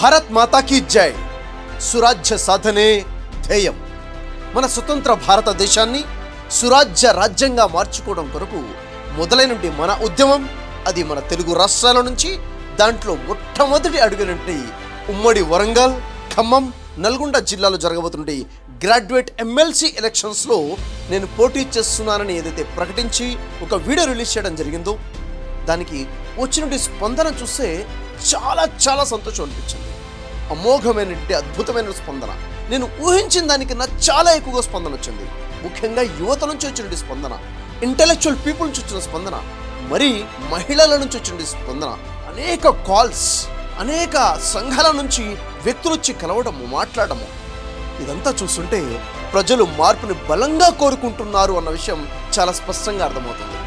భారత్ మాతా key జై. సురాజ్య సాధనే ధ్యేయం. మన స్వతంత్ర భారతదేశాన్ని సురాజ్య రాజ్యంగా మార్చుకోవడం కొరకు మొదలైనటువంటి మన ఉద్యమం, అది మన తెలుగు రాష్ట్రాల నుంచి దాంట్లో మొట్టమొదటి అడుగునంటి ఉమ్మడి వరంగల్, ఖమ్మం, నల్గొండ జిల్లాలో జరగబోతుంటే గ్రాడ్యుయేట్ ఎమ్మెల్సీ ఎలక్షన్స్లో నేను పోటీ చేస్తున్నానని ఏదైతే ప్రకటించి ఒక వీడియో రిలీజ్ చేయడం జరిగిందో, దానికి వచ్చినటువంటి స్పందన చూస్తే చాలా చాలా సంతోషం అనిపించింది. అమోఘమైనటువంటి అద్భుతమైన స్పందన. నేను ఊహించిన దానికన్నా చాలా ఎక్కువగా స్పందన వచ్చింది. ముఖ్యంగా యువత నుంచి వచ్చినటువంటి స్పందన, ఇంటెలెక్చువల్ పీపుల్ నుంచి వచ్చిన స్పందన, మరి మహిళల నుంచి వచ్చినటువంటి స్పందన, అనేక కాల్స్, అనేక సంఘాల నుంచి వ్యక్తులు వచ్చి కలవడము, మాట్లాడము, ఇదంతా చూస్తుంటే ప్రజలు మార్పుని బలంగా కోరుకుంటున్నారు అన్న విషయం చాలా స్పష్టంగా అర్థమవుతుంది.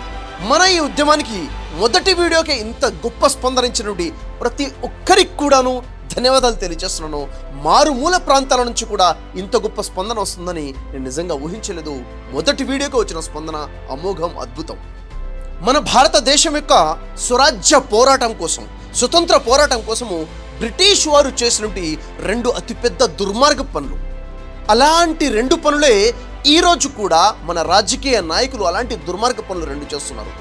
మన ఈ ఉద్యమానికి మొదటి వీడియోకి ఇంత గొప్ప స్పందన ఇచ్చినటువంటి ప్రతి ఒక్కరికి కూడాను ధన్యవాదాలు తెలియజేస్తున్నాను. మారుమూల ప్రాంతాల నుంచి కూడా ఇంత గొప్ప స్పందన వస్తుందని నేను నిజంగా ఊహించలేదు. మొదటి వీడియోకి వచ్చిన స్పందన అమోఘం, అద్భుతం. మన భారతదేశం యొక్క స్వరాజ్య పోరాటం కోసం, స్వతంత్ర పోరాటం కోసము బ్రిటిష్ వారు చేసినటువంటి రెండు అతిపెద్ద దుర్మార్గ పనులు, అలాంటి రెండు పనులే ఈరోజు కూడా మన రాజకీయ నాయకులు అలాంటి దుర్మార్గ పనులు రెండు చేస్తున్నారు.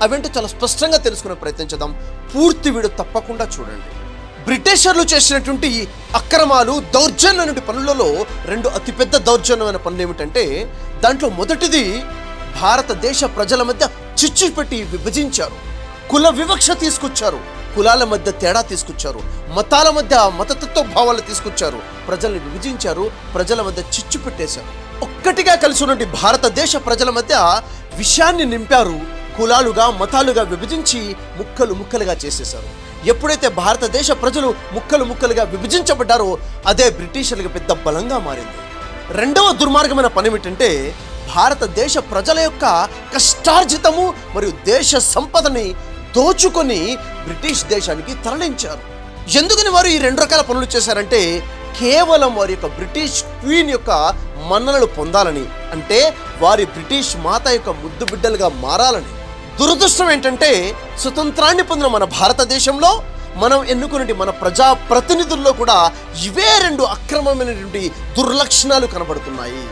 అవేంటో చాలా స్పష్టంగా తెలుసుకునే ప్రయత్నం చేద్దాం. పూర్తి వీడియో తప్పకుండా చూడండి. బ్రిటిషర్లు చేసినటువంటి అక్రమాలు, దౌర్జన్యమైన పనులలో రెండు అతిపెద్ద దౌర్జన్యమైన పనులు ఏమిటంటే, దాంట్లో మొదటిది భారతదేశ ప్రజల మధ్య చిచ్చు పెట్టి విభజించారు. కుల వివక్ష తీసుకొచ్చారు, కులాల మధ్య తేడా తీసుకొచ్చారు, మతాల మధ్య మతతత్వ భావాలు తీసుకొచ్చారు, ప్రజల్ని విభజించారు, ప్రజల మధ్య చిచ్చు పెట్టేశారు. ఒక్కటిగా కలిసి ఉన్నటువంటి భారతదేశ ప్రజల మధ్య విషయాన్ని నింపారు. కులాలుగా, మతాలుగా విభజించి ముక్కలు ముక్కలుగా చేసేశారు. ఎప్పుడైతే భారతదేశ ప్రజలు ముక్కలు ముక్కలుగా విభజించబడ్డారో అదే బ్రిటిషర్లకు పెద్ద బలంగా మారింది. రెండవ దుర్మార్గమైన పని ఏమిటంటే, భారతదేశ ప్రజల యొక్క కష్టార్జితము మరియు దేశ సంపదని దోచుకొని బ్రిటిష్ దేశానికి తరలించారు. ఎందుకని వారు ఈ రెండు రకాల పనులు చేశారంటే, కేవలం వారి యొక్క బ్రిటిష్ క్వీన్ యొక్క మన్ననలు పొందాలని, అంటే వారి బ్రిటిష్ మాత యొక్క ముద్దు బిడ్డలుగా మారాలని. దురదృష్టం ఏంటంటే, స్వతంత్రాన్ని పొందిన మన భారతదేశంలో మనం ఎన్నుకునే మన ప్రజా ప్రతినిధుల్లో కూడా ఇవే రెండు అక్రమమైనటువంటి దుర్లక్షణాలు కనబడుతున్నాయి.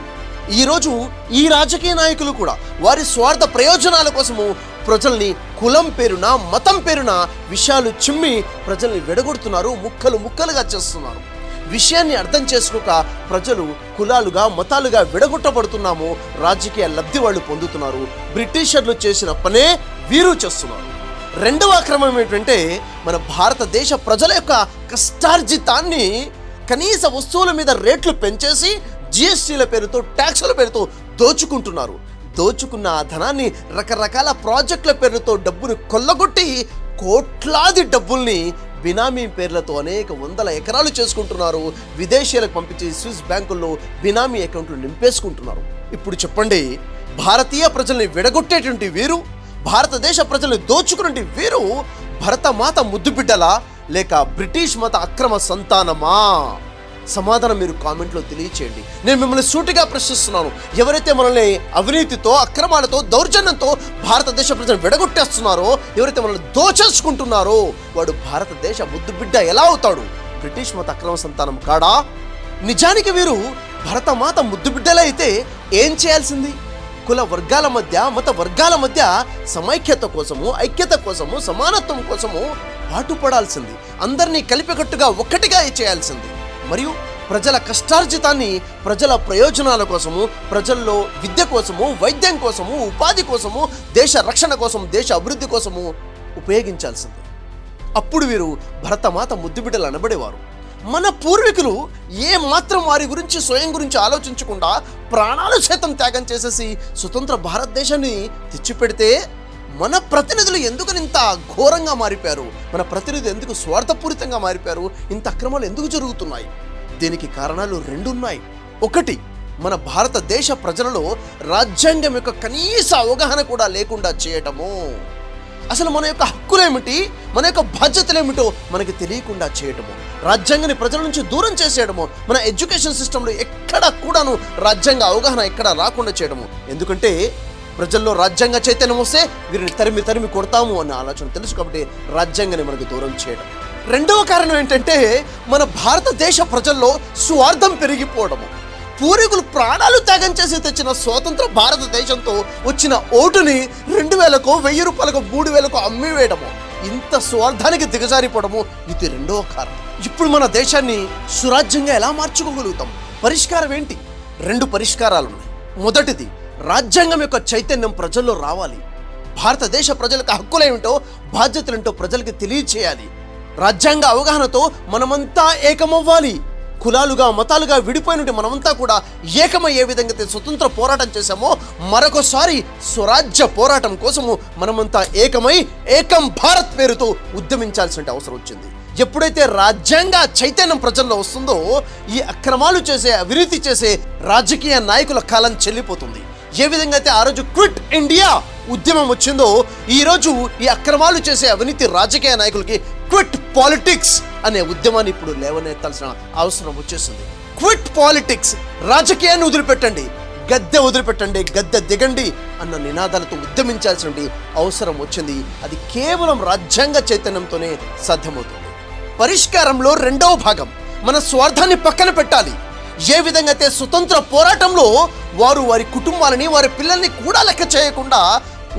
ఈరోజు ఈ రాజకీయ నాయకులు కూడా వారి స్వార్థ ప్రయోజనాల కోసము ప్రజల్ని కులం పేరున, మతం పేరున విషయాలు చిమ్మి ప్రజల్ని విడగొడుతున్నారు, ముక్కలు ముక్కలుగా చేస్తున్నారు. విషయాన్ని అర్థం చేసుకోక ప్రజలు కులాలుగా, మతాలుగా విడగొట్టబడుతున్నాము. రాజకీయ లబ్ధి వాళ్ళు పొందుతున్నారు. బ్రిటిషర్లు చేసిన పనే వీరు చేస్తున్నారు. రెండవ అక్రమం ఏంటంటే, మన భారతదేశ ప్రజల యొక్క కష్టార్జితాన్ని కనీస వస్తువుల మీద రేట్లు పెంచేసి జిఎస్టీల పేరుతో, ట్యాక్సుల పేరుతో దోచుకుంటున్నారు. దోచుకున్న ఆ ధనాన్ని రకరకాల ప్రాజెక్టుల పేర్లతో డబ్బును కొల్లగొట్టి కోట్లాది డబ్బుల్ని బినామీ పేర్లతో అనేక వందల ఎకరాలు చేసుకుంటున్నారు. విదేశీయులకు పంపించి స్విస్ బ్యాంకుల్లో బినామీ అకౌంట్లు నింపేసుకుంటున్నారు. ఇప్పుడు చెప్పండి, భారతీయ ప్రజల్ని విడగొట్టేటువంటి వీరు, భారతదేశ ప్రజల్ని దోచుకునే వీరు భరతమాత ముద్దు బిడ్డలా లేక బ్రిటిష్ మత అక్రమ సంతానమా? సమాధానం మీరు కామెంట్లో తెలియచేయండి. నేను మిమ్మల్ని సూటిగా ప్రశ్నిస్తున్నాను. ఎవరైతే మనల్ని అవినీతితో, అక్రమాలతో, దౌర్జన్యంతో భారతదేశ ప్రజలను విడగొట్టేస్తున్నారో, ఎవరైతే మనల్ని దోచేసుకుంటున్నారో, వాడు భారతదేశ ముద్దు బిడ్డ ఎలా అవుతాడు? బ్రిటిష్ మత అక్రమ సంతానం కాడా? నిజానికి వీరు భరతమాత ముద్దు బిడ్డలే అయితే ఏం చేయాల్సింది? కుల వర్గాల మధ్య, మత వర్గాల మధ్య సమైక్యత కోసము, ఐక్యత కోసము, సమానత్వం కోసము పాటుపడాల్సింది. అందరినీ కలిపికట్టుగా ఒక్కటిగా చేయాల్సింది. మరియు ప్రజల కష్టార్జితాన్ని ప్రజల ప్రయోజనాల కోసము, ప్రజల్లో విద్య కోసము, వైద్యం కోసము, ఉపాధి కోసము, దేశ రక్షణ కోసం, దేశ అభివృద్ధి కోసము ఉపయోగించాల్సింది. అప్పుడు వీరు భరతమాత ముద్దుబిడ్డలు అనబడేవారు. మన పూర్వీకులు ఏ మాత్రం వారి గురించి, స్వయం గురించి ఆలోచించకుండా ప్రాణాలు సైతం త్యాగం చేసేసి స్వతంత్ర భారతదేశాన్ని తెచ్చిపెడితే మన ప్రతినిధులు ఎందుకని ఇంత ఘోరంగా మారిపోయారు? మన ప్రతినిధులు ఎందుకు స్వార్థపూరితంగా మారిపోయారు? ఇంత అక్రమాలు ఎందుకు జరుగుతున్నాయి? దీనికి కారణాలు రెండు ఉన్నాయి. ఒకటి, మన భారతదేశ ప్రజలలో రాజ్యాంగం యొక్క కనీస అవగాహన కూడా లేకుండా చేయటము. అసలు మన యొక్క హక్కులేమిటి, మన యొక్క బాధ్యతలేమిటో మనకి తెలియకుండా చేయటము, రాజ్యాంగాన్ని ప్రజల నుంచి దూరం చేసేయడము, మన ఎడ్యుకేషన్ సిస్టంలో ఎక్కడ కూడాను రాజ్యాంగ అవగాహన ఎక్కడ రాకుండా చేయడము. ఎందుకంటే ప్రజల్లో రాజ్యాంగ చైతన్యం వస్తే వీరిని తరిమి కొడతాము అన్న ఆలోచన తెలుసు కాబట్టి రాజ్యాంగాన్ని మనకు దూరం చేయడం. రెండవ కారణం ఏంటంటే మన భారతదేశ ప్రజల్లో స్వార్థం పెరిగిపోవడము. పూర్వీకులు ప్రాణాలు త్యాగం చేసి తెచ్చిన స్వతంత్ర భారతదేశంతో వచ్చిన ఓటుని 2000కో 1000 రూపాయలకు 3000కో అమ్మివేయడము, ఇంత స్వార్థానికి దిగజారిపోవడము ఇది రెండవ కారణం. ఇప్పుడు మన దేశాన్ని సురాజ్యంగా ఎలా మార్చుకోగలుగుతాం? పరిష్కారం ఏంటి? 2 పరిష్కారాలు ఉన్నాయి. మొదటిది, రాజ్యాంగం యొక్క చైతన్యం ప్రజల్లో రావాలి. భారతదేశ ప్రజలకు హక్కులేమిటో బాధ్యతలేంటో ప్రజలకు తెలియచేయాలి. రాజ్యాంగ అవగాహనతో మనమంతా ఏకమవ్వాలి. కులాలుగా మతాలుగా విడిపోయినట్టు మనమంతా కూడా ఏకమయ్యే విధంగా స్వతంత్ర పోరాటం చేశామో మరొకసారి స్వరాజ్య పోరాటం కోసము మనమంతా ఏకమై ఏకం భారత్ పేరుతో ఉద్యమించాల్సిన అవసరం వచ్చింది. ఎప్పుడైతే రాజ్యాంగ చైతన్యం ప్రజల్లో వస్తుందో ఈ అక్రమాలు చేసే, అవినీతి చేసే రాజకీయ నాయకుల కాలం చెల్లిపోతుంది. ఏ విధంగా అయితే ఆ రోజు క్విట్ ఇండియా ఉద్యమం వచ్చిందో ఈరోజు ఈ అక్రమాలు చేసే అవినీతి రాజకీయ నాయకులకి క్విట్ పాలిటిక్స్ అనే ఉద్యమాన్ని ఇప్పుడు లేవనెత్తాల్సిన అవసరం వచ్చేసింది. క్విట్ పాలిటిక్స్, రాజకీయాన్ని వదిలిపెట్టండి, గద్దె వదిలిపెట్టండి, గద్దె దిగండి అన్న నినాదాలతో ఉద్యమించాల్సిన అవసరం వచ్చింది. అది కేవలం రాజ్యాంగ చైతన్యంతోనే సాధ్యమవుతుంది. పరిష్కారంలో రెండవ భాగం, మన స్వార్థాన్ని పక్కన పెట్టాలి. ఏ విధంగా అయితే స్వతంత్ర పోరాటంలో వారు వారి కుటుంబాలని, వారి పిల్లల్ని కూడా లెక్క చేయకుండా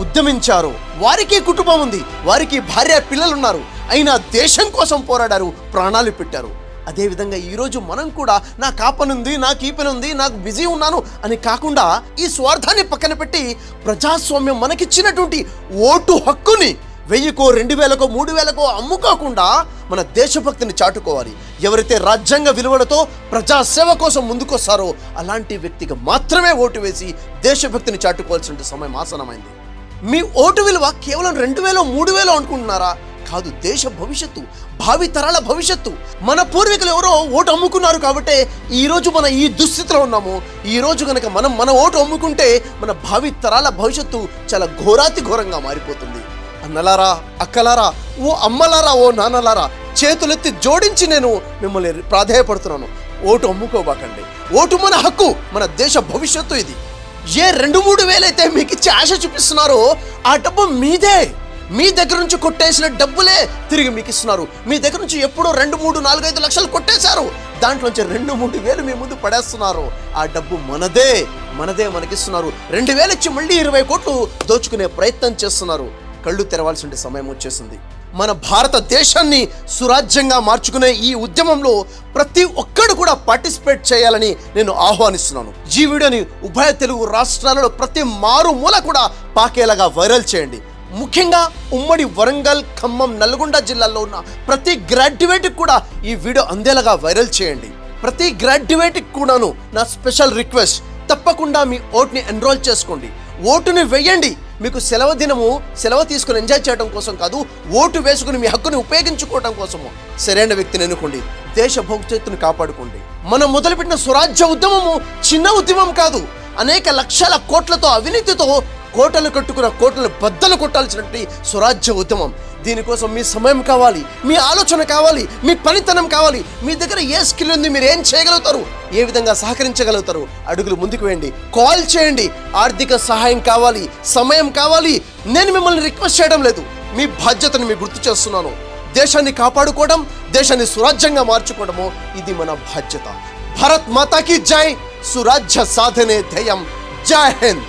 ఉద్యమించారు. వారికి కుటుంబం ఉంది, వారికి భార్య పిల్లలు ఉన్నారు, అయినా దేశం కోసం పోరాడారు, ప్రాణాలు పెట్టారు. అదేవిధంగా ఈరోజు మనం కూడా నాకు ఆ పని ఉంది, నాకు ఈ పని ఉంది, నాకు బిజీ ఉన్నాను అని కాకుండా ఈ స్వార్థాన్ని పక్కన పెట్టి ప్రజాస్వామ్యం మనకిచ్చినటువంటి ఓటు హక్కుని 1000కో 2000కో 3000కో అమ్ముకోకుండా మన దేశభక్తిని చాటుకోవాలి. ఎవరైతే రాజ్యాంగ విలువలతో ప్రజాసేవ కోసం ముందుకొస్తారో అలాంటి వ్యక్తికి మాత్రమే ఓటు వేసి దేశభక్తిని చాటుకోవాల్సిన సమయం ఆసనమైంది. మీ ఓటు విలువ కేవలం 2000 3000 అనుకుంటున్నారా? కాదు, దేశ భవిష్యత్తు, భావి తరాల భవిష్యత్తు. మన పూర్వీకులు ఎవరో ఓటు అమ్ముకున్నారు కాబట్టి ఈరోజు మన ఈ దుస్థితిలో ఉన్నాము. ఈరోజు కనుక మనం మన ఓటు అమ్ముకుంటే మన భావి తరాల భవిష్యత్తు చాలా ఘోరాతి ఘోరంగా మారిపోతుంది. అన్నలారా, అక్కలారా, ఓ అమ్మలారా, ఓ నాన్నలారా, చేతులెత్తి జోడించి నేను మిమ్మల్ని ప్రాధేయపడుతున్నాను, ఓటు అమ్ముకోబాకండి. ఓటు మన హక్కు, మన దేశ భవిష్యత్తు. ఇది ఏ 2-3 వేలైతే మీకు ఇచ్చి ఆశ చూపిస్తున్నారో ఆ డబ్బు మీదే. మీ దగ్గర నుంచి కొట్టేసిన డబ్బులే తిరిగి మీకు ఇస్తున్నారు. మీ దగ్గర నుంచి ఎప్పుడో 2, 3, 4, 5 లక్షలు కొట్టేశారు, దాంట్లోంచి 2-3 వేలు మీ ముందు పడేస్తున్నారు. ఆ డబ్బు మనదే మనకిస్తున్నారు. 2000 ఇచ్చి మళ్ళీ 20 కోట్లు దోచుకునే ప్రయత్నం చేస్తున్నారు. కళ్ళు తెరవాల్సిన సమయం వచ్చేసింది. మన భారతదేశాన్ని సురాజ్యంగా మార్చుకునే ఈ ఉద్యమంలో ప్రతి ఒక్కడు కూడా పార్టిసిపేట్ చేయాలని నేను ఆహ్వానిస్తున్నాను. ఈ వీడియోని ఉభయ తెలుగు రాష్ట్రాలలో ప్రతి మారుమూల కూడా పాకేలాగా వైరల్ చేయండి. ముఖ్యంగా ఉమ్మడి వరంగల్, ఖమ్మం, నల్గొండ జిల్లాల్లో ఉన్న ప్రతి గ్రాడ్యుయేట్కి కూడా ఈ వీడియో అందేలాగా వైరల్ చేయండి. ప్రతి గ్రాడ్యుయేట్కి కూడాను నా స్పెషల్ రిక్వెస్ట్, తప్పకుండా మీ ఓటుని ఎన్రోల్ చేసుకోండి, ఓటుని వేయండి. మీకు సెలవు దినము సెలవు తీసుకుని ఎంజాయ్ చేయడం కోసం కాదు, ఓటు వేసుకుని మీ హక్కుని ఉపయోగించుకోవడం కోసము సరైన వ్యక్తిని ఎన్నుకోండి. దేశ భవిష్యత్తును కాపాడుకోండి. మనం మొదలుపెట్టిన స్వరాజ్య ఉద్యమము చిన్న ఉద్యమం కాదు. అనేక లక్షల కోట్లతో అవినీతితో కోటలు కట్టుకున్న కోటలు బద్దలు కొట్టాల్సినటువంటి స్వరాజ్య ఉద్యమం. దీనికోసం మీ సమయం కావాలి, మీ ఆలోచన కావాలి, మీ పనితనం కావాలి. మీ దగ్గర ఏ స్కిల్ ఉంది, మీరు ఏం చేయగలుగుతారు, ఏ విధంగా సహకరించగలుగుతారు, అడుగులు ముందుకు వేయండి, కాల్ చేయండి. ఆర్థిక సహాయం కావాలి, సమయం కావాలి. నేను మిమ్మల్ని రిక్వెస్ట్ చేయడం లేదు, మీ బాధ్యతను మీకు గుర్తు చేస్తున్నాను. దేశాన్ని కాపాడుకోవడం, దేశాన్ని సురాజ్యంగా మార్చుకోవడము ఇది మన బాధ్యత. భారత్ మాతాకి జై. సురాజ్య సాధనే ధ్యేయం. జై హింద్.